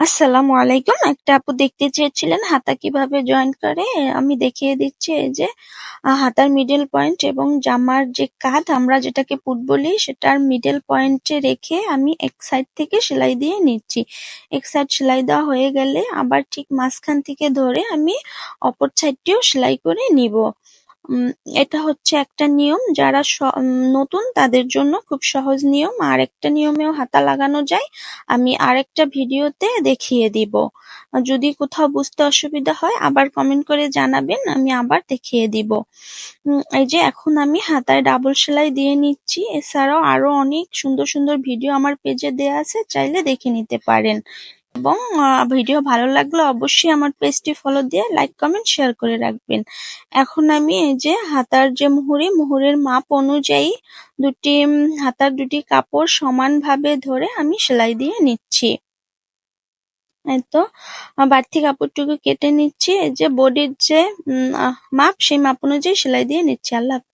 আসসালামু আলাইকুম। একটা আপু দেখতে চেয়েছিলেন হাতা কিভাবে জয়েন করে। আমি দেখিয়ে দিচ্ছি। এই যে হাতার মিডল পয়েন্ট এবং জামার যে কাঁধ আমরা যেটাকে পুট বলি সেটার মিডল পয়েন্টে রেখে আমি এক সাইড থেকে সেলাই দিয়ে নিচ্ছি। এক সাইড সেলাই দেওয়া হয়ে গেলে আবার ঠিক মাঝখান থেকে ধরে আমি অপর সাইডটিও সেলাই করে নিব। উম এটা হচ্ছে একটা নিয়ম, যারা নতুন তাদের জন্য খুব সহজ নিয়ম। আরেকটা নিয়মেও হাতা লাগানো যায়, আমি আরেকটা ভিডিওতে দেখিয়ে দিব। যদি কোথাও বুঝতে অসুবিধা হয় আবার কমেন্ট করে জানাবেন, আমি আবার দেখিয়ে দিব। এই যে এখন আমি হাতায় ডাবল সেলাই দিয়ে নিচ্ছি। এছাড়াও আরো অনেক সুন্দর সুন্দর ভিডিও আমার পেজে দেয়া আছে, চাইলে দেখে নিতে পারেন। এবং ভিডিও ভালো লাগলে অবশ্যই আমার পেজটি ফলো দিয়ে লাইক কমেন্ট শেয়ার করে রাখবেন। এখন আমি এই যে হাতার যে মুহুরের মাপ অনুযায়ী হাতার দুটি কাপড় সমানভাবে ধরে আমি সেলাই দিয়ে নিচ্ছি। এই তো বাড়তি কাপড়টুকু কেটে নিচ্ছি। এই যে বডির যে মাপ সেই মাপ অনুযায়ী সেলাই দিয়ে নিচ্ছি। আল্লাহ হাফেজ।